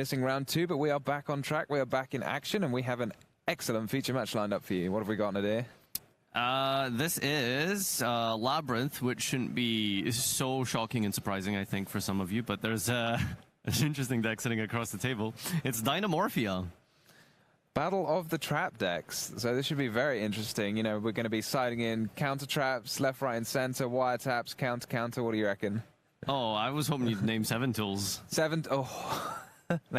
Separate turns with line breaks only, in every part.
Missing round 2, but we are back on track. We are back in action, and we have an excellent feature match lined up for you. What have we got, Nadir?
This is Labrynth, which shouldn't be so shocking and surprising, I think, for some of you, but there's an interesting deck sitting across the table. It's Dinomorphia.
Battle of the trap decks. So this should be very interesting. You know, we're going to be siding in counter traps, left, right, and center, wiretaps, counter, counter. What do you reckon?
Oh, I was hoping you'd name 7 tools.
7? Oh,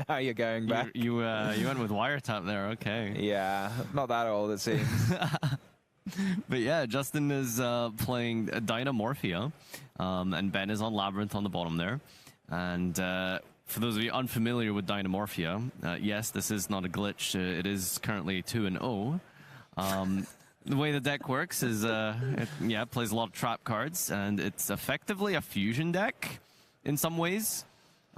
now you're going back.
You went with wiretap there, okay.
Yeah, not that old, it seems.
But yeah, Justin is playing Dinomorphia, and Ben is on Labrynth on the bottom there. And for those of you unfamiliar with Dinomorphia, yes, this is not a glitch. It is currently 2-0. The way the deck works is, it plays a lot of trap cards, and it's effectively a fusion deck in some ways.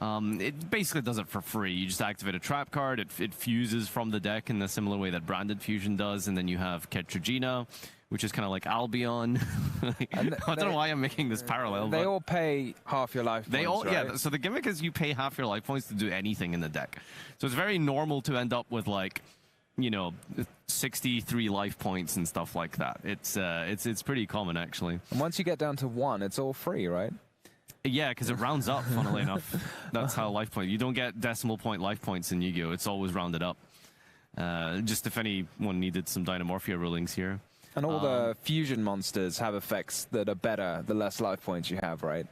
It basically does it for free. You just activate a trap card, it fuses from the deck in the similar way that Branded Fusion does, and then you have Ketragina, which is kind of like Albion. I don't know why I'm making this parallel.
They all pay half your life points,
they all,
right?
yeah, so the gimmick is you pay half your life points to do anything in the deck. So it's very normal to end up with, like, you know, 63 life points and stuff like that. It's pretty common, actually.
And once you get down to 1, it's all free, right?
Yeah, because it rounds up, funnily enough. That's how life point. You don't get decimal point life points in Yu-Gi-Oh! It's always rounded up. Just if anyone needed some Dinomorphia rulings here.
And all the fusion monsters have effects that are better the less life points you have, right?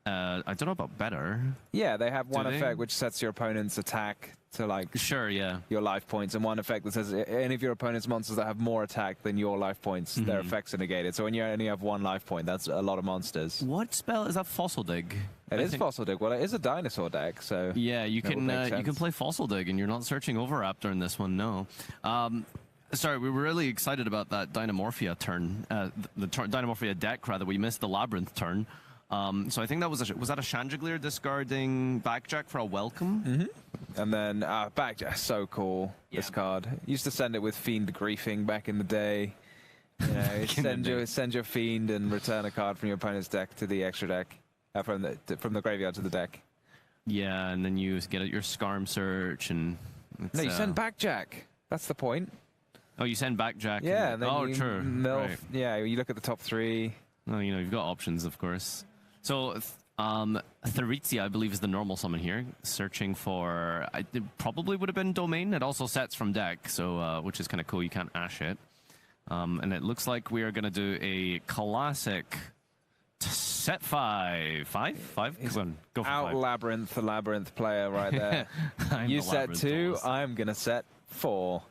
I don't know about better.
Yeah, they have one effect which sets your opponent's attack to, like,
sure, yeah,
your life points, and one effect that says any of your opponent's monsters that have more attack than your life points, their effects are negated. So when you only have 1 life point, that's a lot of monsters.
What spell is that? Fossil Dig.
It is Fossil Dig. Well, it is a dinosaur deck, so
yeah, you can play Fossil Dig, and you're not searching Overraptor in this one. No. Sorry, we were really excited about that Dinomorphia turn, the Dinomorphia deck rather. We missed the Labrynth turn. So I think that was that a Chandragleer discarding Backjack for a welcome?
And then Backjack, so cool, yeah. This card. Used to send it with Fiend Griefing back in the day. You know, send your Fiend and return a card from your opponent's deck to the extra deck, from the graveyard to the deck. Yeah,
and then you get your Scarm Search and...
No, you send Backjack. That's the point.
Oh, you send Backjack.
Yeah, and then
true.
Right. Yeah, you look at the top 3.
Well, you know, you've got options, of course. So, Theritzia, I believe, is the normal summon here. Searching for... it probably would have been Domain. It also sets from deck, so which is kind of cool. You can't Ash it. And it looks like we are going to do a classic set 5. 5? Come on, go for 5.
Labrynth, the Labrynth player right there. You set 2, I'm going to set 4.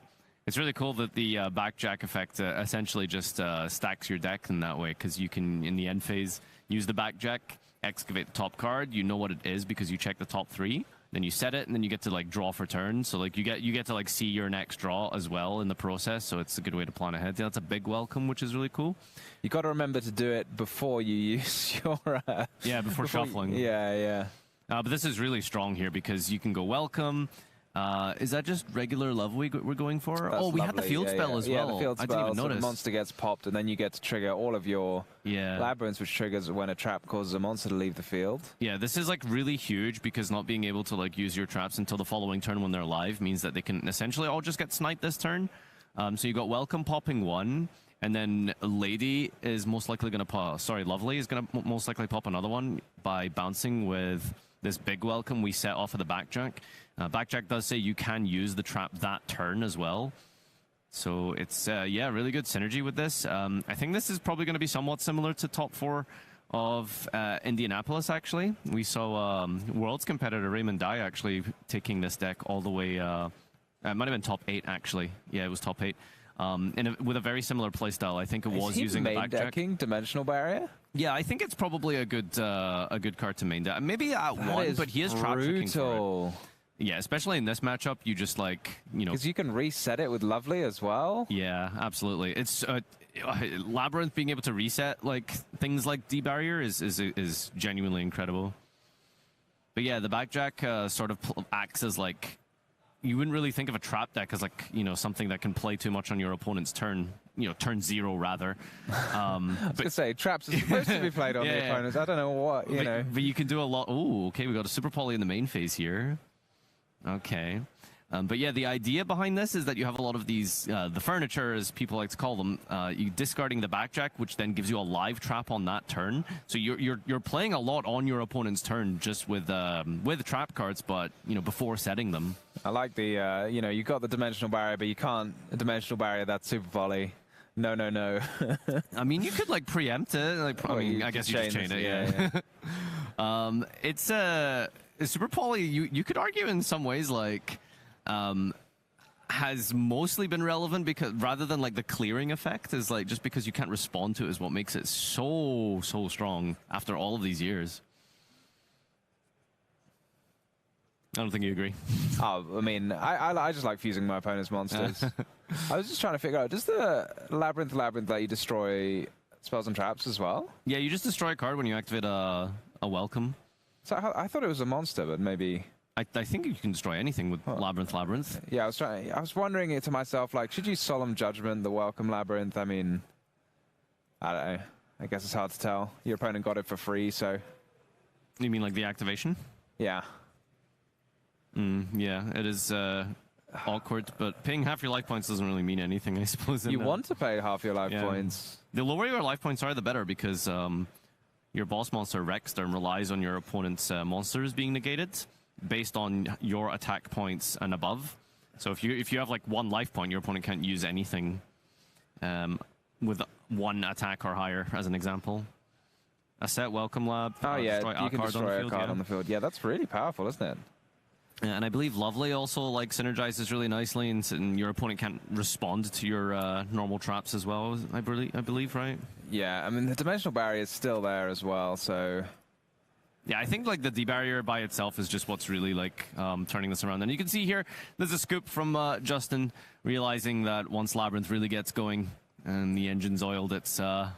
It's really cool that the Backjack effect essentially just stacks your deck in that way, because you can, in the end phase, use the Backjack, excavate the top card. You know what it is because you check the top 3. Then you set it, and then you get to, like, draw for turn. So, like, you get to, like, see your next draw as well in the process. So it's a good way to plan ahead. That's a big welcome, which is really cool.
You got to remember to do it before you use your
before shuffling.
Yeah.
But this is really strong here because you can go welcome. Is that just regular love we're going for?
That's
we had the field spell as well.
Yeah, the field spell.
I didn't even notice.
So the monster gets popped, and then you get to trigger all of your Labyrinths, which triggers when a trap causes a monster to leave the field. Yeah,
this is, like, really huge because not being able to, like, use your traps until the following turn when they're live means that they can essentially all just get sniped this turn. So you got welcome popping 1. And then Lady is most likely going to pop... Sorry, Lovely is going to most likely pop another one by bouncing with this big welcome we set off of the Backjack. Backjack does say you can use the trap that turn as well. So it's, really good synergy with this. I think this is probably going to be somewhat similar to top 4 of Indianapolis, actually. We saw Worlds competitor Raymond Dye actually taking this deck all the way... it might have been top 8, actually. Yeah, it was top 8. With a very similar playstyle. I think it was using the Backjack.
Decking Dimensional Barrier?
Yeah, I think it's probably a good card to main deck. Maybe at 1, but he is trap tricking for it. Yeah, especially in this matchup, you just, like, you know...
Because you can reset it with Lovely as well?
Yeah, absolutely. It's... Labrynth being able to reset, like, things like D-Barrier is genuinely incredible. But yeah, the Backjack sort of acts as, like... You wouldn't really think of a trap deck as, like, you know, something that can play too much on your opponent's turn. You know, turn 0, rather.
I was going to say, traps are supposed to be played on the opponents. I don't know what, you know.
But you can do a lot... Ooh, okay, we got a Super Poly in the main phase here. Okay. But yeah, the idea behind this is that you have a lot of these, the furniture, as people like to call them, you discarding the backjack, which then gives you a live trap on that turn. So you're playing a lot on your opponent's turn just with trap cards, but before setting them.
I like the you got the dimensional barrier, but you can't a dimensional barrier that's super volley. No.
I mean, you could like preempt it. Like, I guess you just chain it. Yeah. It's super poly. You could argue in some ways like. Has mostly been relevant because rather than like the clearing effect is like just because you can't respond to it is what makes it so strong after all of these years. I don't think you agree.
Oh, I mean, I just like fusing my opponent's monsters. I was just trying to figure out, does the Labrynth let you destroy spells and traps as well?
Yeah, you just destroy a card when you activate a welcome.
So I thought it was a monster, but maybe.
I think you can destroy anything with Labrynth.
Yeah, I was wondering it to myself, like, should you Solemn Judgment the Welcome Labrynth? I mean, I don't know. I guess it's hard to tell. Your opponent got it for free, so.
You mean like the activation?
Yeah.
Yeah, it is awkward, but paying half your life points doesn't really mean anything, I suppose.
You want to pay half your life points.
The lower your life points are, the better, because your boss monster, Rexsturm, relies on your opponent's monsters being negated based on your attack points and above. So if you have like 1 life point, your opponent can't use anything with 1 attack or higher, as an example. A set Welcome Lab.
Oh yeah, you can destroy a card on the field. Yeah, that's really powerful, isn't it?
And I believe Lovely also like synergizes really nicely, and your opponent can't respond to your normal traps as well. I believe, right?
Yeah, I mean the dimensional barrier is still there as well, so.
Yeah, I think like the debarrier by itself is just what's really like turning this around. And you can see here, there's a scoop from Justin realizing that once Labrynth really gets going and the engine's oiled, it's going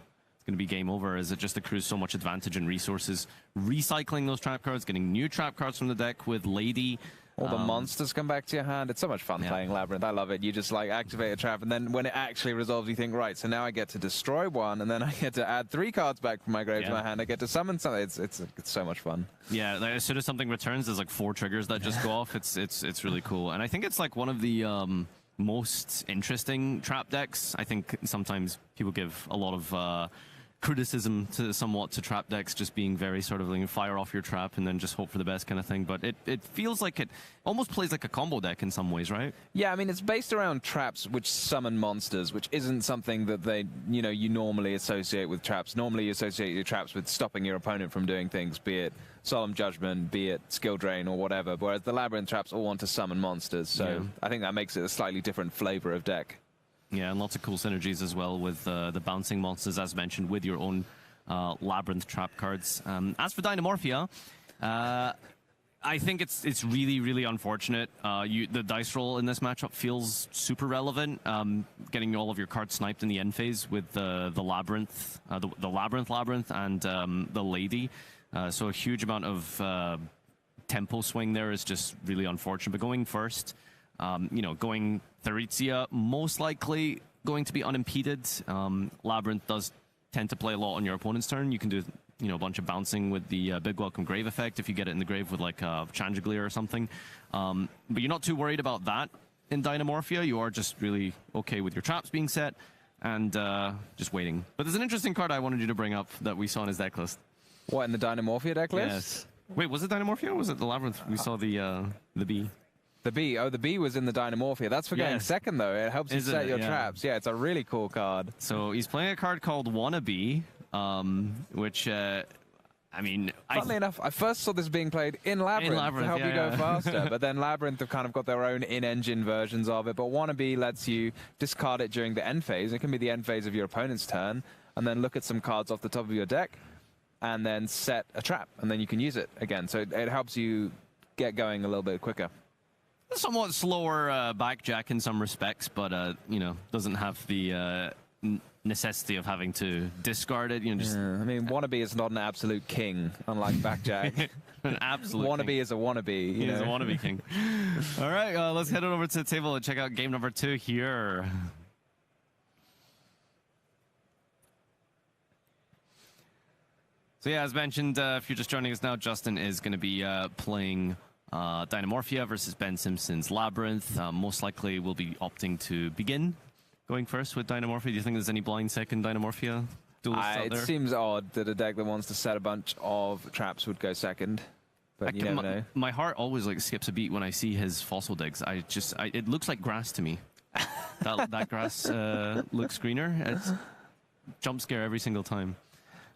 to be game over, as it just accrues so much advantage and resources. Recycling those trap cards, getting new trap cards from the deck with Lady.
All the monsters come back to your hand. It's so much fun playing Labrynth. I love it. You just like activate a trap, and then when it actually resolves, you think, right, so now I get to destroy one, and then I get to add 3 cards back from my grave to my hand. I get to summon something. It's so much fun. Yeah,
like, as soon as something returns, there's like 4 triggers that just go off. It's really cool, and I think it's like one of the most interesting trap decks. I think sometimes people give a lot of criticism to trap decks just being very sort of like fire off your trap and then just hope for the best kind of thing, but it feels like it almost plays like a combo deck in some ways, right?
Yeah, I mean it's based around traps which summon monsters, which isn't something that they you normally associate with traps. Normally you associate your traps with stopping your opponent from doing things, be it Solemn Judgment, be it Skill Drain or whatever, whereas the Labrynth traps all want to summon monsters, so I think that makes it a slightly different flavor of deck.
Yeah, and lots of cool synergies as well with the bouncing monsters, as mentioned, with your own Labrynth trap cards. As for Dinomorphia, I think it's really unfortunate. The dice roll in this matchup feels super relevant. Getting all of your cards sniped in the end phase with the Labrynth, the Labrynth, and the Lady. So a huge amount of tempo swing there is just really unfortunate. But going first, going Theritzia, most likely going to be unimpeded. Labrynth does tend to play a lot on your opponent's turn. You can do a bunch of bouncing with the Big Welcome Grave effect if you get it in the grave with like Chanticleer or something. But you're not too worried about that in Dinomorphia. You are just really okay with your traps being set and just waiting. But there's an interesting card I wanted you to bring up that we saw in his deck list.
What, in the Dinomorphia deck list?
Yes. Wait, was it Dinomorphia or was it the Labrynth? We saw the bee.
The bee. Oh, the bee was in the Dinomorphia. That's for getting second, though. It helps you set your traps. Yeah, it's a really cool card.
So he's playing a card called Wannabe, which, I mean...
Funnily enough, I first saw this being played in Labrynth to help you go faster, but then Labrynth have kind of got their own in-engine versions of it, but Wannabe lets you discard it during the end phase. It can be the end phase of your opponent's turn, and then look at some cards off the top of your deck, and then set a trap, and then you can use it again. So it helps you get going a little bit quicker.
Somewhat slower backjack in some respects, but doesn't have the necessity of having to discard it. I
mean, Wannabe is not an absolute king, unlike backjack.
An absolute
wannabe
king.
Is a wannabe.
He is a wannabe king. All right, let's head on over to the table and check out game number 2 here. So yeah, as mentioned, if you're just joining us now, Justin is going to be playing Dinomorphia versus Ben Simpson's Labrynth. Most likely will be opting to begin going first with Dinomorphia. Do you think there's any blind second Dinomorphia duelists out
It
there?
seems odd that a deck that wants to set a bunch of traps would go second, but you never know.
My heart always like skips a beat when I see his fossil decks. It looks like grass to me. that grass looks greener. It's jump scare every single time.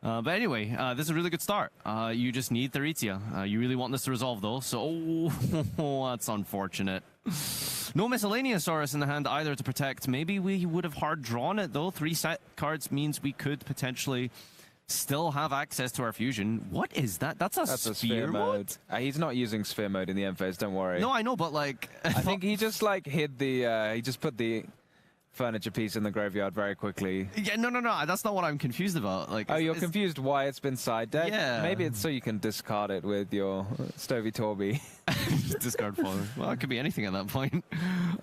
But anyway, this is a really good start. You just need Theritia. You really want this to resolve, though. So, that's unfortunate. No Miscellaneous Saurus in the hand either to protect. Maybe we would have hard drawn it, though. 3 set cards means we could potentially still have access to our fusion. What is that? That's a sphere mode?
He's not using sphere mode in the end phase, don't worry.
No, I know, but like...
I think he just like hid the... he just put the furniture piece in the graveyard very quickly.
Yeah, no. That's not what I'm confused about. Like,
oh, you're confused why it's been side decked?
Yeah.
Maybe it's so you can discard it with your Stovey Torby.
Discard fodder. Well, it could be anything at that point.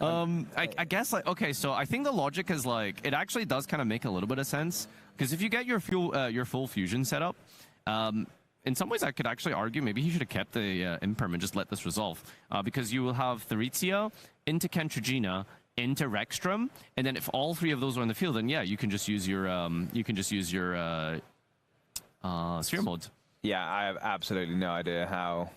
I guess, like, okay, so I think the logic is, like, it actually does kind of make a little bit of sense. Because if you get your full fusion set up, in some ways I could actually argue maybe he should have kept the Imperm and just let this resolve. Because you will have Theritia into Kentrigina, into Rexstrom, and then if all 3 of those are in the field, then yeah, you can just use your sphere mode.
Yeah, I have absolutely no idea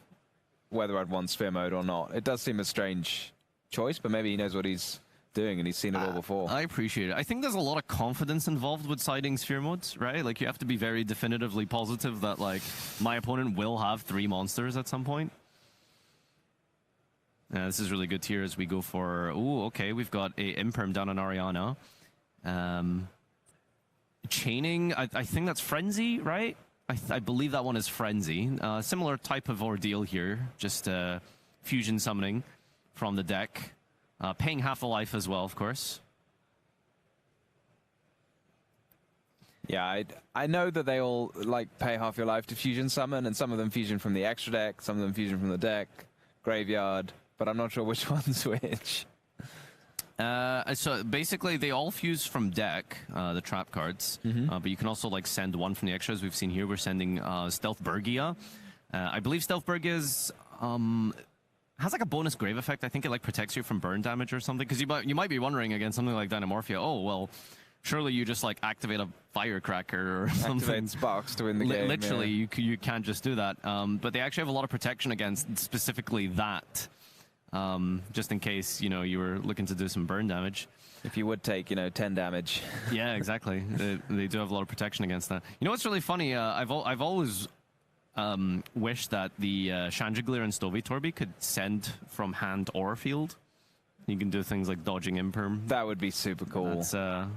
whether I'd want sphere mode or not. It does seem a strange choice, but maybe he knows what he's doing and he's seen it all before.
I appreciate it. I think there's a lot of confidence involved with siding sphere modes, right? Like, you have to be very definitively positive that, like, my opponent will have 3 monsters at some point. This is really good here as we go for... Ooh, okay, we've got a Imperm down on Ariana. Chaining, I think that's Frenzy, right? I believe that one is Frenzy. Similar type of ordeal here, just fusion summoning from the deck. Paying half the life as well, of course.
Yeah, I know that they all like pay half your life to fusion summon, and some of them fusion from the extra deck, some of them fusion from the deck, graveyard, but I'm not sure which one's which.
So basically, they all fuse from deck, the trap cards, but you can also like send one from the extras. We've seen here we're sending Stealth Bergia. I believe Stealth Bergia is has like a bonus grave effect. I think it like protects you from burn damage or something. Because you might be wondering against something like Dinomorphia. Oh well, surely you just like activate a firecracker or something.
Activate sparks to win the game.
Literally,
yeah.
you can't just do that. But they actually have a lot of protection against specifically that. Just in case, you know, you were looking to do some burn damage.
If you would take, 10 damage.
Yeah, exactly. They do have a lot of protection against that. You know what's really funny? I've always wished that the Chandragleer and Stovey Torby could send from hand or field. You can do things like dodging Imperm.
That would be super cool. That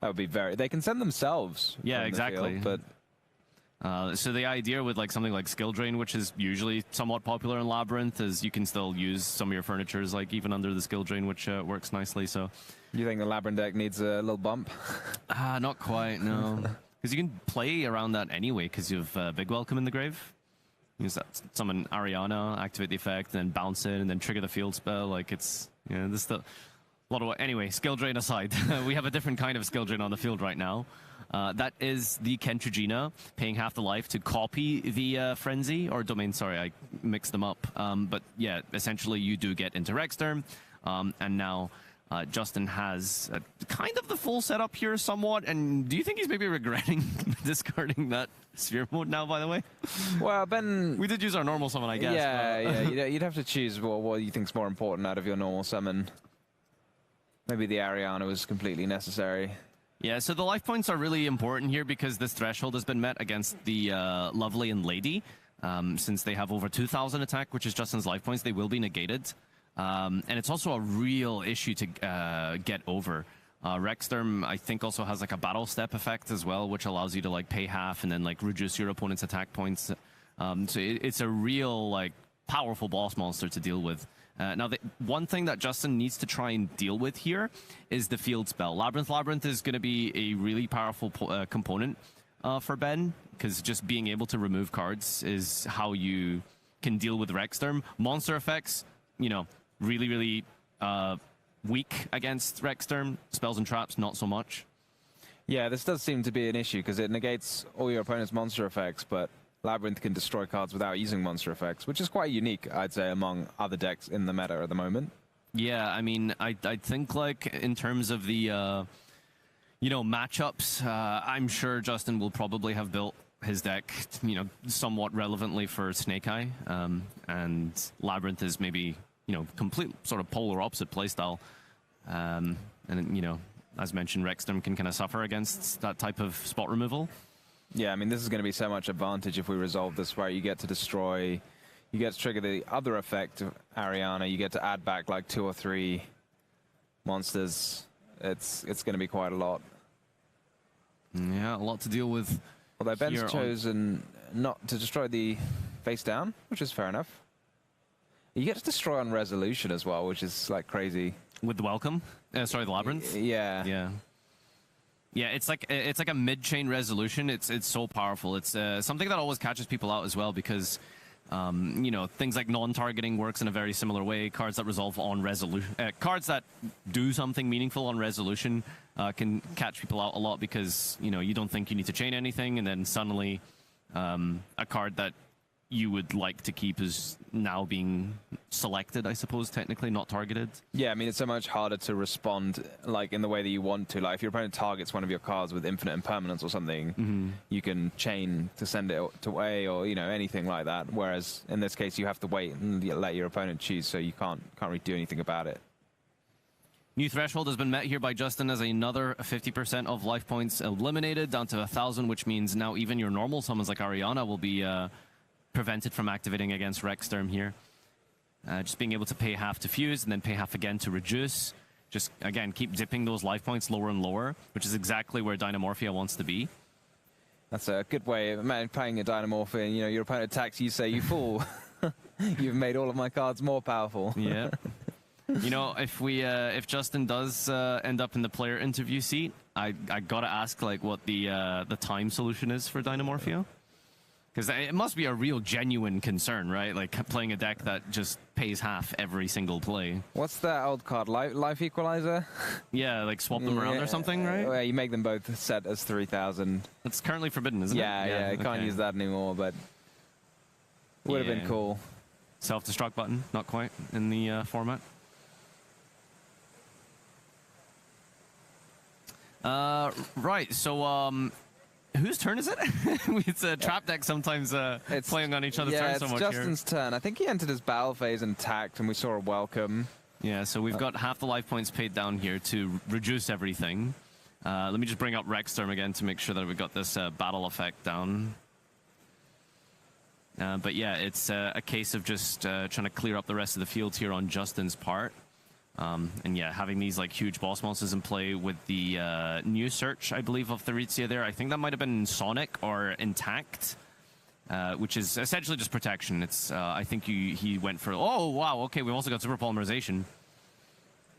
would be they can send themselves.
Yeah,
from
exactly.
The field,
so the idea with like something like Skill Drain, which is usually somewhat popular in Labrynth, is you can still use some of your furnitures like even under the Skill Drain, which works nicely. So,
you think the Labrynth deck needs a little bump?
Not quite, no. Because you can play around that anyway, because you have Big Welcome in the grave. Use that, summon Ariana, activate the effect, then bounce it, and then trigger the field spell. Like it's there's still a lot of anyway. Skill Drain aside, we have a different kind of Skill Drain on the field right now. That is the Kentrigina, paying half the life to copy the Frenzy, or Domain, sorry, I mixed them up. But yeah, essentially you do get into Rexterm, and now Justin has kind of the full setup here somewhat, and do you think he's maybe regretting discarding that Sphere mode now, by the way?
Well, Ben...
We did use our normal summon, I guess.
Yeah, you'd have to choose what you think's more important out of your normal summon. Maybe the Ariana was completely necessary.
Yeah, so the life points are really important here because this threshold has been met against the Lovely and Lady. Since they have over 2,000 attack, which is Justin's life points, they will be negated. And it's also a real issue to get over. Rexterm, I think, also has like a battle step effect as well, which allows you to like pay half and then like reduce your opponent's attack points. So it's a real like powerful boss monster to deal with. Now, the one thing that Justin needs to try and deal with here is the field spell. Labrynth is going to be a really powerful component for Ben, because just being able to remove cards is how you can deal with Rexterm. Monster effects, really, really weak against Rexterm. Spells and traps, not so much.
Yeah, this does seem to be an issue, because it negates all your opponent's monster effects, but Labrynth can destroy cards without using monster effects, which is quite unique, I'd say, among other decks in the meta at the moment.
Yeah, I mean, I think like in terms of the matchups, I'm sure Justin will probably have built his deck, somewhat relevantly for Snake Eye, and Labrynth is maybe complete sort of polar opposite playstyle, and as mentioned, Rexstorm can kind of suffer against that type of spot removal.
Yeah, I mean, this is going to be so much advantage if we resolve this, right? You get to destroy, you get to trigger the other effect of Ariana, you get to add back like 2 or 3 monsters. It's going to be quite a lot.
Yeah, a lot to deal with.
Although Ben's chosen not to destroy the face down, which is fair enough. You get to destroy on resolution as well, which is like crazy.
With the welcome? Sorry, the Labrynth?
Yeah.
Yeah. Yeah, it's like a mid-chain resolution. It's so powerful. It's something that always catches people out as well because, things like non-targeting works in a very similar way. Cards that resolve on resolution, cards that do something meaningful on resolution can catch people out a lot because you don't think you need to chain anything, and then suddenly a card that you would like to keep is now being selected, I suppose, technically, not targeted. Yeah,
I mean, it's so much harder to respond like in the way that you want to. Like if your opponent targets one of your cards with infinite impermanence or something, you can chain to send it away or anything like that. Whereas in this case, you have to wait and let your opponent choose, so you can't really do anything about it.
New threshold has been met here by Justin as another 50% of life points eliminated down to 1,000, which means now even your normal summons like Ariana will be prevented from activating against Rexstorm here. Just being able to pay half to fuse and then pay half again to reduce. Just, again, keep dipping those life points lower and lower, which is exactly where Dinomorphia wants to be.
That's a good way of playing a Dinomorphia. And, your opponent attacks, you say, you fool. You've made all of my cards more powerful.
Yeah. If Justin does end up in the player interview seat, I gotta ask like what the time solution is for Dinomorphia. Because it must be a real genuine concern, right? Like playing a deck that just pays half every single play.
What's that old card? Life Equalizer?
Yeah, like swap them around or something, right?
Yeah, you make them both set as 3,000.
It's currently forbidden, isn't it?
Yeah, you can't use that anymore, but would have been cool.
Self-destruct button, not quite in the format. Right, so whose turn is it? It's a trap deck sometimes it's playing on each other's turns so much here.
Yeah, it's Justin's turn. I think he entered his battle phase and attacked, and we saw a welcome.
Yeah, so we've got half the life points paid down here to reduce everything. Let me just bring up Rexstorm again to make sure that we got this battle effect down. But yeah, it's a case of just trying to clear up the rest of the field here on Justin's part. And yeah, having these like huge boss monsters in play with the new search, I believe, of Theritzia there. I think that might have been Sonic or Intact, which is essentially just protection. It's I think he went for, oh wow, okay, we've also got super polymerization.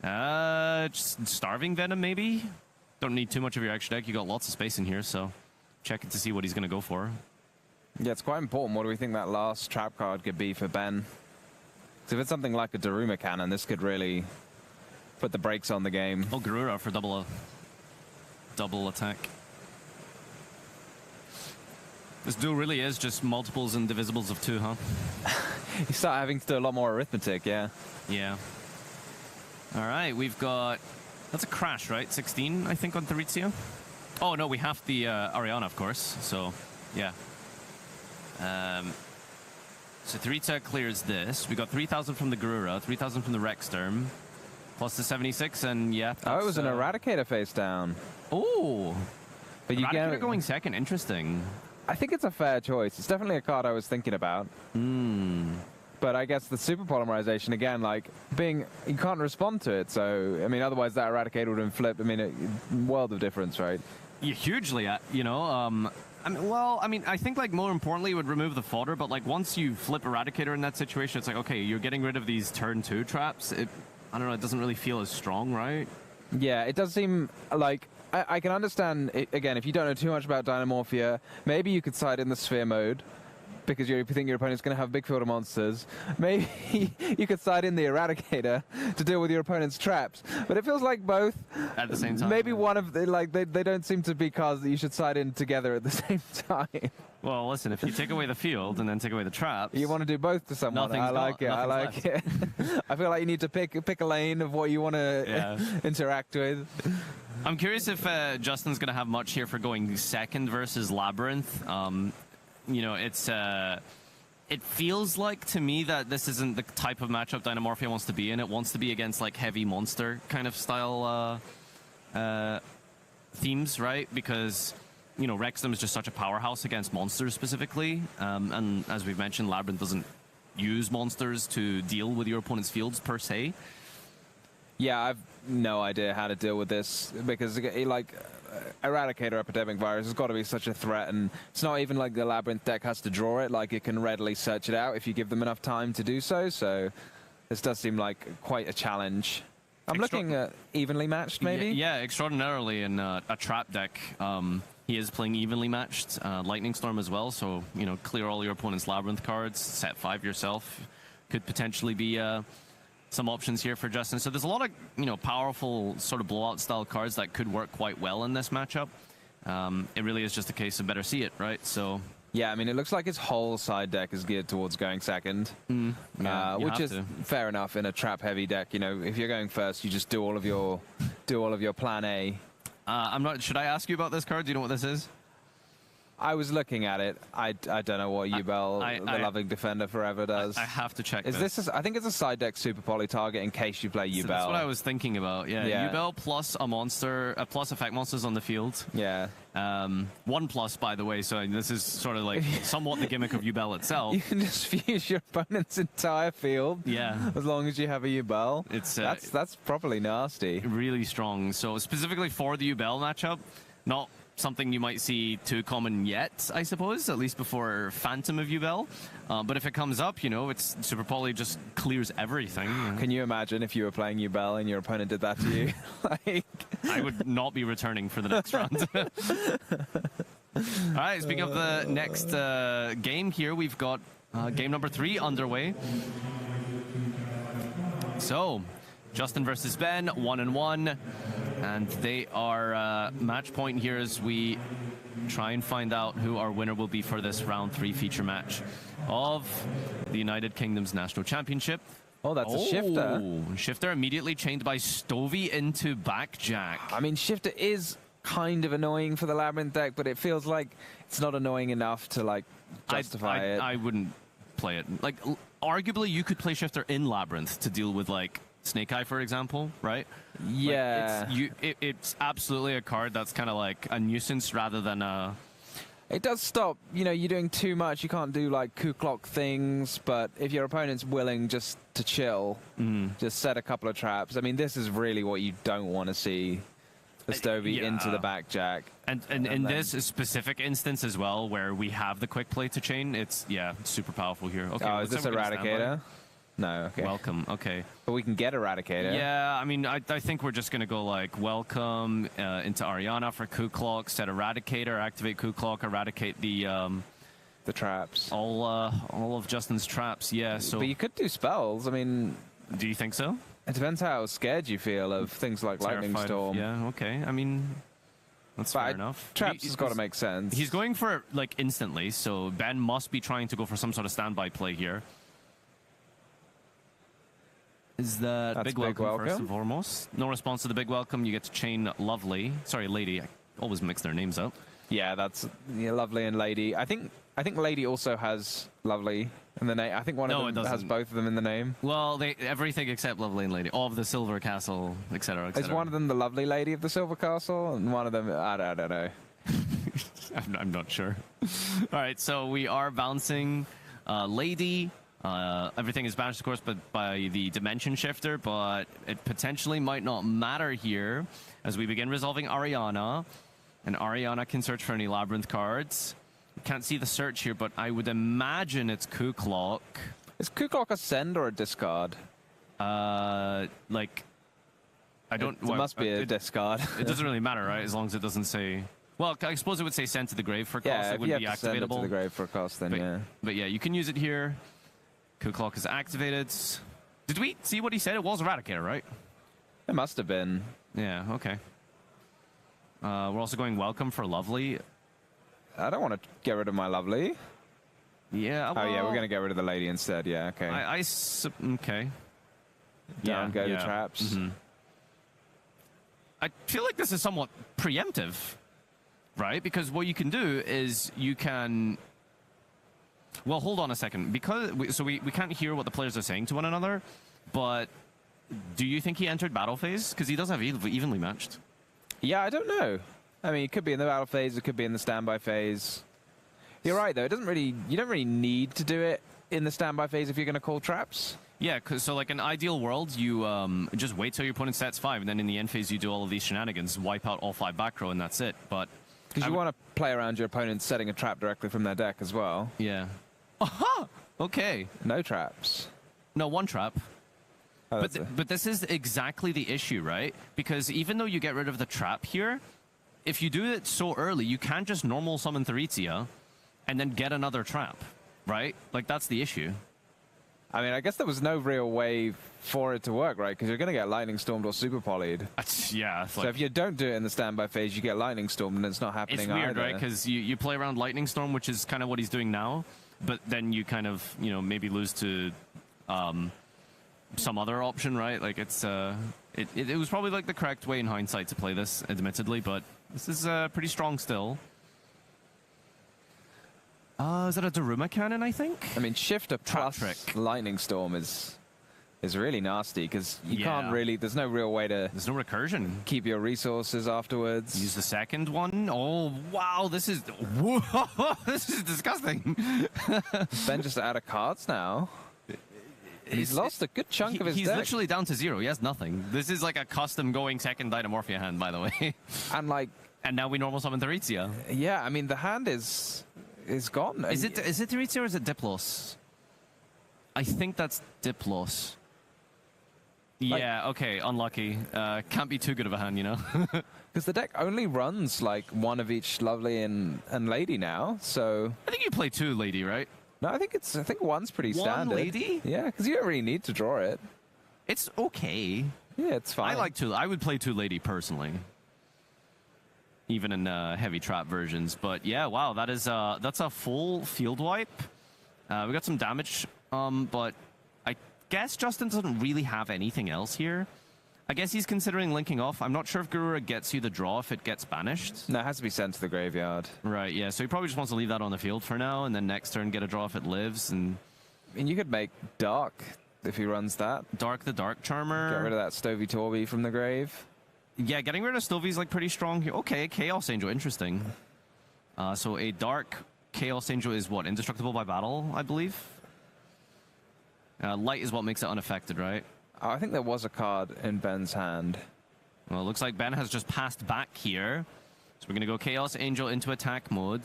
Just Starving Venom maybe? Don't need too much of your extra deck. You got lots of space in here, so check it to see what he's gonna go for.
Yeah, it's quite important. What do we think that last trap card could be for Ben? So if it's something like a Daruma Cannon, this could really put the brakes on the game.
Oh, Garura for double attack. This duel really is just multiples and divisibles of 2, huh?
You start having to do a lot more arithmetic, yeah.
Yeah. All right, we've got... That's a crash, right? 16, I think, on Theritzia. Oh, no, we have the Ariana, of course. So, yeah. So Theritzia clears this. We got 3,000 from the Garura, 3,000 from the Rexstorm, plus the 76, and yeah.
Oh, it was an Eradicator face down.
Oh,
but you
Eradicator going second. Interesting.
I think it's a fair choice. It's definitely a card I was thinking about. But I guess the super polymerization again, like you can't respond to it. So I mean, otherwise that Eradicator would have been flipped. I mean, a world of difference, right?
Yeah, hugely. I mean, I think like more importantly, it would remove the fodder. But like once you flip Eradicator in that situation, it's like okay, you're getting rid of these turn 2 traps. I don't know. It doesn't really feel as strong, right?
Yeah, it does seem like I can understand it, again if you don't know too much about Dinomorphia. Maybe you could side in the sphere mode. because you think your opponent's going to have a big field of monsters, maybe you could side in the Eradicator to deal with your opponent's traps. But it feels like both
at the same time.
Maybe one of the, like they don't seem to be cards that you should side in together at the same time.
Well, listen, if you take away the field and then take away the traps,
you want to do both to someone. I like it. I like it. I feel like you need to pick a lane of what you want to interact with.
I'm curious if Justin's going to have much here for going second versus Labrynth. You know, it feels like to me that this isn't the type of matchup Dinomorphia wants to be in. It wants to be against like heavy monster kind of style themes, right? Because, you know, Rexdom is just such a powerhouse against monsters specifically. And as we've mentioned, Labrynth doesn't use monsters to deal with your opponent's fields per se.
Yeah, I've no idea how to deal with this because, like, Eradicator Epidemic Virus has got to be such a threat, and it's not even like the Labrynth deck has to draw it. Like, it can readily search it out if you give them enough time to do so. So this does seem like quite a challenge. I'm looking at evenly matched, maybe?
Yeah, extraordinarily in a trap deck. He is playing evenly matched, Lightning Storm as well, so, you know, clear all your opponent's Labrynth cards, set 5 yourself. Could potentially be some options here for Justin. So there's a lot of, you know, powerful sort of blowout style cards that could work quite well in this matchup. It really is just a case of better see it, right? So
yeah, I mean, it looks like his whole side deck is geared towards going second, which is fair enough in a trap heavy deck. You know, if you're going first, you just do all of your plan A.
I'm not. Should I ask you about this card? Do you know what this is?
I was looking at it. I don't know what Yubel, the Loving Defender Forever, does.
I have to check.
Is this? I think it's a side deck super poly target in case you play Yubel.
So that's what I was thinking about. Yeah, Yubel plus a monster, plus effect monsters on the field.
Yeah.
1+, by the way. So this is sort of like somewhat the gimmick of Yubel itself.
You can just fuse your opponent's entire field.
Yeah.
As long as you have a Yubel.
It's
that's properly nasty.
Really strong. So specifically for the Yubel matchup, not something you might see too common yet, I suppose, at least before Phantom of Yubel. But if it comes up, you know, it's Super Poly just clears everything.
Can you imagine if you were playing Yubel and your opponent did that to you? Like,
I would not be returning for the next round. All right, speaking of the next game here, we've got game number 3 underway. So, Justin versus Ben, 1-1. And they are match point here as we try and find out who our winner will be for this round 3 feature match of the United Kingdom's National Championship.
Oh, that's a Shifter.
Shifter immediately chained by Stovey into Backjack.
I mean, Shifter is kind of annoying for the Labrynth deck, but it feels like it's not annoying enough to, like, justify it.
I wouldn't play it. Like, arguably, you could play Shifter in Labrynth to deal with, like, Snake Eye, for example, right?
Yeah.
Like it's absolutely a card that's kind of like a nuisance rather than a...
It does stop, you know, you're doing too much. You can't do, like, coup clock things, but if your opponent's willing just to chill, just set a couple of traps. I mean, this is really what you don't want to see. The Stovey into the Backjack.
And in this specific instance as well, where we have the quick play to chain, it's, super powerful here. Okay,
oh, is this Eradicator? No, okay.
Welcome, okay.
But we can get Eradicator.
Yeah, I mean, I think we're just going to go, like, Welcome into Ariana for Coup Clock, set Eradicator, activate Coup Clock, eradicate the
traps.
All of Justin's traps, yeah, so...
But you could do spells, I mean...
Do you think so?
It depends how scared you feel of things like Lightning Storm.
Yeah, okay, I mean... That's fair enough.
Traps has got to make sense.
He's going for, like, instantly, so Ben must be trying to go for some sort of standby play here. Is that big welcome first and foremost? No response to the big welcome. You get to chain Lovely. Sorry, Lady. I always mix their names up.
Yeah, that's Lovely and Lady. I think Lady also has Lovely in the name. I think one of them has both of them in the name.
Well, everything except Lovely and Lady. All of the Silver Castle, etc.
Is one of them the Lovely Lady of the Silver Castle, and one of them I don't know.
I'm not sure. All right, so we are bouncing Lady. Everything is banished, of course, but by the Dimension Shifter, but it potentially might not matter here as we begin resolving Ariana. And Ariana can search for any Labrynth cards. Can't see the search here, but I would imagine it's Coup Clock.
Is Coup Clock a send or a discard?
Like, I don't...
It must be a discard.
It doesn't really matter, right? As long as it doesn't say Well, I suppose it would say send to the grave for cost.
Yeah,
It
if
wouldn't
you
be
have to send it
activatable.
to the grave for a cost, then yeah.
But yeah, you can use it here. Coup Clock is activated. Did we see what he said? It was Eradicator, right?
It must have been.
Yeah, okay. We're also going Welcome for Lovely.
I don't want to get rid of my lovely.
Yeah.
Oh yeah, we're gonna get rid of the lady instead. Yeah, okay.
Okay.
Down go the traps.
Mm-hmm. I feel like this is somewhat preemptive, right? Because what you can do is you can. Well, hold on a second. Because we can't hear what the players are saying to one another, but do you think he entered battle phase? Because he does have evenly matched.
Yeah, I don't know. I mean, it could be in the battle phase. It could be in the standby phase. You're right, though. It doesn't really. You don't really need to do it in the standby phase if you're going to call traps.
Yeah, so like in ideal world, you just wait till your opponent sets 5, and then in the end phase you do all of these shenanigans, wipe out all 5 back row, and that's it. But
because you want to play around your opponent setting a trap directly from their deck as well.
Yeah. Aha! Okay.
No traps.
No, 1 trap.
Oh,
But this is exactly the issue, right? Because even though you get rid of the trap here, if you do it so early, you can't just normal summon Theritia and then get another trap, right? Like, that's the issue.
I mean, I guess there was no real way for it to work, right? Because you're going to get lightning stormed or super polyed.
Yeah.
So if you don't do it in the standby phase, you get lightning stormed, and it's not happening
It's weird,
either.
right? Because you play around Lightning Storm, which is kind of what he's doing now, but then you kind of, maybe lose to some other option, right? Like, it was probably like the correct way in hindsight to play this, admittedly, but this is pretty strong still. Is that a Daruma cannon, I think?
I mean, Shifter plus
trick.
Lightning Storm is really nasty because you can't really. There's no real way to.
There's no recursion.
Keep your resources afterwards.
Use the second one. Oh wow, this is this is disgusting.
Ben just out of cards now. He's lost a good chunk of his
He's
deck.
literally down to 0. He has nothing. This is like a custom going second Dinomorphia hand, by the way.
And
now we normal summon Theritia.
Yeah, I mean the hand is gone.
Is it Theritia or is it Diplos? I think that's Diplos. Yeah, okay, unlucky. Can't be too good of a hand,
Because the deck only runs like 1 of each Lovely and Lady now, so.
I think you play 2 Lady, right?
No, I think 1's pretty standard.
1 Lady?
Yeah, because you don't really need to draw it.
It's okay.
Yeah, it's fine.
I would play 2 Lady personally, even in heavy trap versions. But yeah, wow, that's a full field wipe. We got some damage, but I guess Justin doesn't really have anything else here. I guess he's considering linking off. I'm not sure if Gurura gets you the draw if it gets banished.
No, it has to be sent to the graveyard.
Right, yeah, so he probably just wants to leave that on the field for now, and then next turn get a draw if it lives. And
I mean, you could make Dark if he runs that.
Dark the Dark Charmer.
Get rid of that Stovey Torby from the grave.
Yeah, getting rid of Stovey's like pretty strong here. Okay, Chaos Angel, interesting. So a Dark Chaos Angel is what? Indestructible by battle, I believe? Light is what makes it unaffected, right?
I think there was a card in Ben's hand.
Well, it looks like Ben has just passed back here. So we're going to go Chaos Angel into attack mode.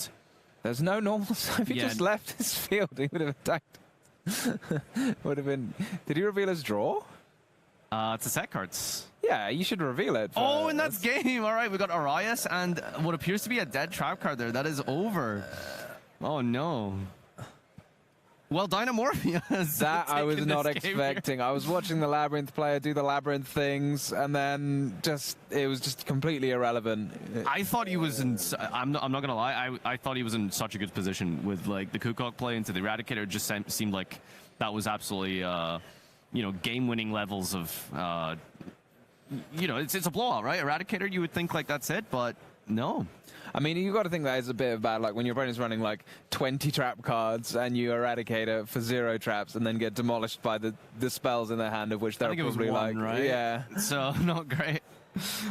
There's no normal. If he just left his field, he would have attacked. Would have been. Did he reveal his draw?
It's a set cards.
Yeah, you should reveal it.
Oh, and that's game. All right, we got Arias and what appears to be a dead trap card there. That is over. Oh, no. Well, Dinomorphia has
that I was not expecting.
Here.
I was watching the Labrynth player do the Labrynth things, and then it was just completely irrelevant.
I thought he was in. I'm not gonna lie. I thought he was in such a good position with like the Kukok play into the Eradicator. It just seemed like that was absolutely game-winning levels of. It's a blowout, right? Eradicator, you would think like that's it, but no.
I mean, you got to think that is a bit bad. Like when your opponent's running like 20 trap cards and you eradicate it for 0 traps and then get demolished by the spells in their hand, of which they're probably
one,
like,
right?
Yeah.
So not great.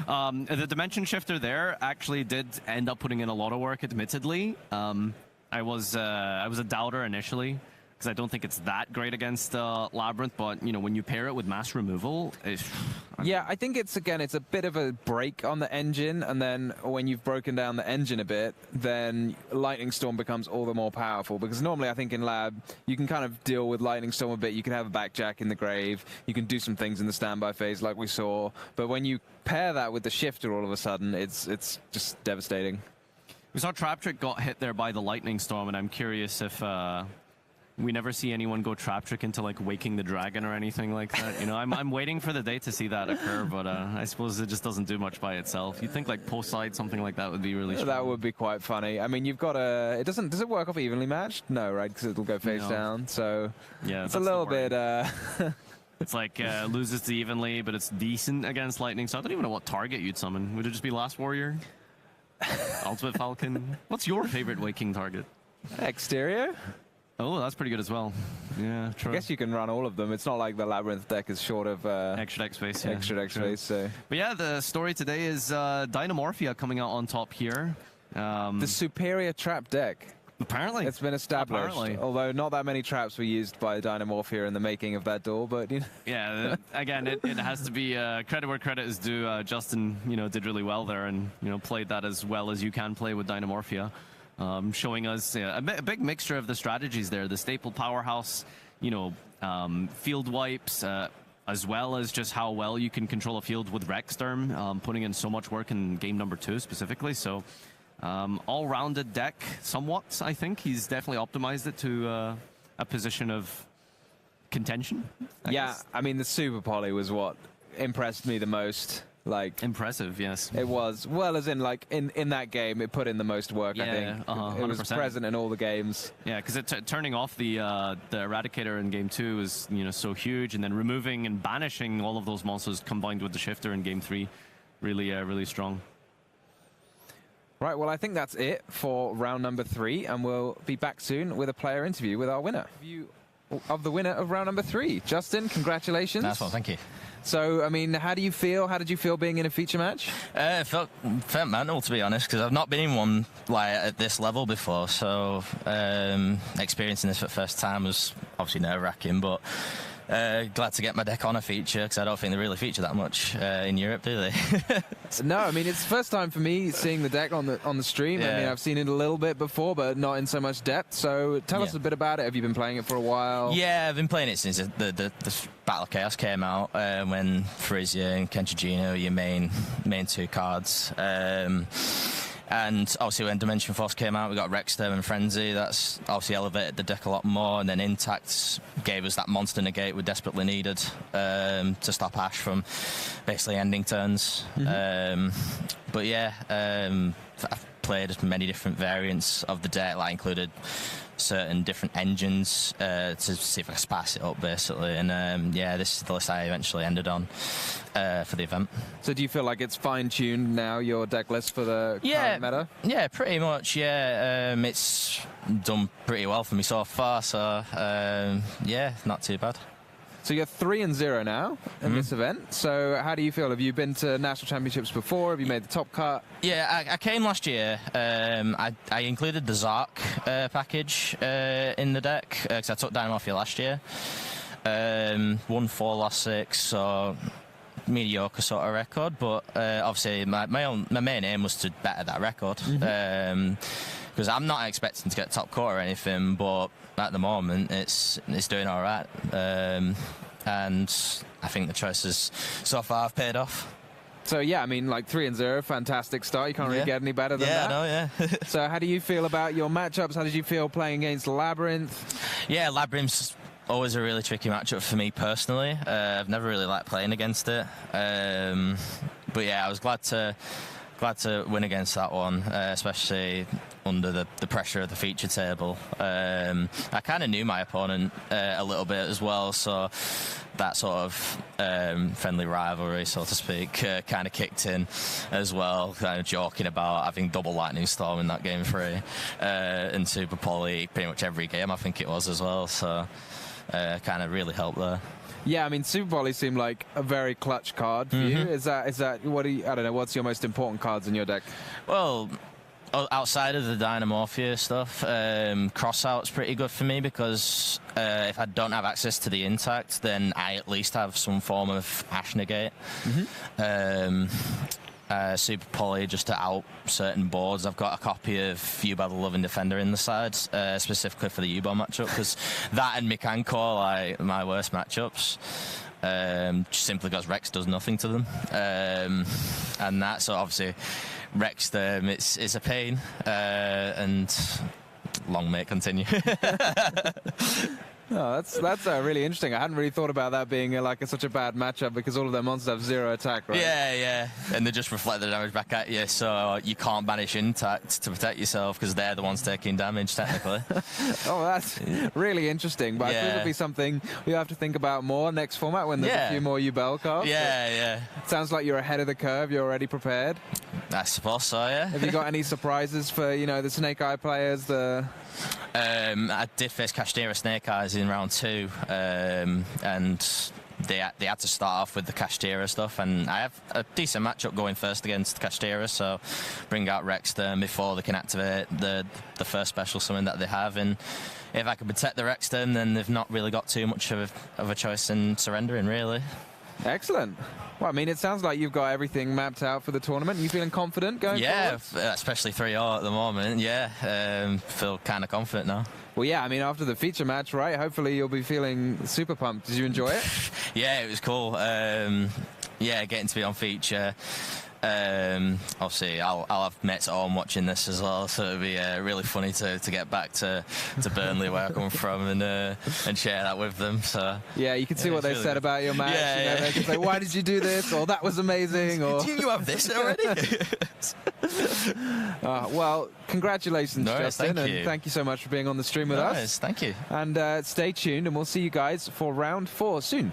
The dimension shifter there actually did end up putting in a lot of work, admittedly. I was a doubter initially because I don't think it's that great against Labrynth, but when you pair it with mass removal,
yeah, I think it's a bit of a break on the engine, and then when you've broken down the engine a bit, then Lightning Storm becomes all the more powerful, because normally I think in Lab you can kind of deal with Lightning Storm a bit. You can have a backjack in the grave, you can do some things in the standby phase like we saw, but when you pair that with the shifter all of a sudden, it's just devastating.
We saw Trap Trick got hit there by the Lightning Storm, and I'm curious if we never see anyone go Trap Trick into like Waking the Dragon or anything like that. You know, I'm waiting for the day to see that occur, but I suppose it just doesn't do much by itself. You'd think like post side something like that would be really strong.
That would be quite funny. I mean, you've got a. Does it work off evenly matched? No, right? Because it'll go face down. So
yeah,
it's a little bit.
It's like loses to evenly, but it's decent against Lightning. So I don't even know what target you'd summon. Would it just be Last Warrior? Ultimate Falcon? What's your favorite Waking target?
Exterior?
Oh, that's pretty good as well. Yeah, true.
I guess you can run all of them. It's not like the Labrynth deck is short of
extra deck space. Yeah,
extra deck space. So.
But yeah, the story today is Dinomorphia coming out on top here.
The superior trap deck.
Apparently.
It's been established.
Apparently.
Although not that many traps were used by Dinomorphia in the making of that duel, but you know.
Yeah, again, it has to be credit where credit is due. Justin, did really well there and, played that as well as you can play with Dinomorphia. Showing us a big mixture of the strategies there. The staple powerhouse, field wipes, as well as just how well you can control a field with Rexstorm, putting in so much work in game number 2 specifically. So all-rounded deck somewhat, I think. He's definitely optimized it to a position of contention. I guess.
I mean, the Super Poly was what impressed me the most. Like
impressive, yes.
It was. Well, as in, like, in that game, it put in the most work, I think.
100%.
It was present in all the games.
Yeah, because turning off the Eradicator in game 2 is, so huge, and then removing and banishing all of those monsters combined with the Shifter in game 3, really strong.
Right, well, I think that's it for round number 3, and we'll be back soon with a player interview with our winner. Of the winner of round number 3. Justin, congratulations.
Nice one, thank you.
So, I mean, how do you feel? How did you feel being in a feature match?
It felt mental, to be honest, because I've not been in one like at this level before. So, experiencing this for the first time was obviously nerve-wracking, but glad to get my deck on a feature, because I don't think they really feature that much in Europe, do they?
No, I mean, it's the first time for me seeing the deck on the stream.
Yeah.
I mean, I've seen it a little bit before, but not in so much depth. So tell us a bit about it. Have you been playing it for a while?
Yeah, I've been playing it since the Battle of Chaos came out, when Frizzia and Kenchijino are your main 2 cards. And obviously when Dimension Force came out, we got Rexstorm and Frenzy. That's obviously elevated the deck a lot more. And then Intact gave us that monster negate we desperately needed to stop Ash from basically ending turns. But yeah, I've played many different variants of the deck. That included certain different engines to see if I could pass it up, basically. And yeah, this is the list I eventually ended on for the event.
So do you feel like it's fine-tuned now, your deck list for the current meta?
Yeah, pretty much, yeah. It's done pretty well for me so far, so yeah, not too bad.
So you're 3-0 now in this event. So how do you feel? Have you been to national championships before? Have you made the top cut?
Yeah, I came last year. I included the Zark package in the deck because I took Dinomorphia last year. Won 4, lost 6, so mediocre sort of record. But obviously my main aim was to better that record. Because I'm not expecting to get top quarter or anything, but at the moment it's doing all right. And I think the choices so far have paid off.
So yeah, I mean, like 3-0, fantastic start. You can't really get any better than that.
Yeah.
So how do you feel about your matchups? How did you feel playing against Labrynth?
Yeah, Labrynth's always a really tricky matchup for me personally. I've never really liked playing against it. But yeah, I was glad to win against that one, especially under the pressure of the feature table. I kind of knew my opponent a little bit as well, so that sort of friendly rivalry, so to speak, kind of kicked in as well, kind of joking about having double Lightning Storm in that game 3 and Super Poly pretty much every game, I think it was as well, so kind of really helped there.
Yeah, I mean, Super Poly seemed like a very clutch card for you. Is that what do you, I don't know, what's your most important cards in your deck?
Well, outside of the Dinomorphia stuff, Crossout's pretty good for me because if I don't have access to the Intact, then I at least have some form of Ash Negate. Super Poly just to out certain boards. I've got a copy of You by the Loving Defender in the side, specifically for the U-Bomb matchup, because that and Mikanko are like my worst matchups. simply because Rex does nothing to them. And that, so obviously Rex it's a pain, and long may it continue.
Oh, that's really interesting. I hadn't really thought about that being such a bad matchup because all of their monsters have 0 attack, right?
Yeah, and they just reflect the damage back at you, so you can't banish intact to protect yourself because they're the ones taking damage, technically.
Oh, that's really interesting. But I think it'll be something we have to think about more next format when there's a few more Yubel cards.
Yeah.
It sounds like you're ahead of the curve. You're already prepared.
I suppose so, yeah.
Have you got any surprises for, the Snake Eye players?
I did face Kashtira Snake Eyes in round 2, and they had to start off with the Kashtira stuff, and I have a decent matchup going first against Kashtira, so bring out Rexton before they can activate the first special summon that they have, and if I can protect the Rexton, then they've not really got too much of a choice in surrendering, really.
Excellent. Well, I mean, it sounds like you've got everything mapped out for the tournament. Are you feeling confident going forward?
Yeah, especially 3-0 at the moment. Yeah, feel kind of confident now.
Well, yeah, I mean, after the feature match, right, hopefully you'll be feeling super pumped. Did you enjoy it?
Yeah, it was cool. Getting to be on feature. Obviously, I'll have mates at home watching this as well, so it'll be really funny to get back to Burnley, where I come from, and share that with them. So
yeah, you can see what they said about your match.
Yeah.
They can say, "Why did you do this?" or "That was amazing." Or
"Do you have this already?"
Well, congratulations, Justin,
and
thank you so much for being on the stream with us.
Thank you.
And stay tuned, and we'll see you guys for round 4 soon.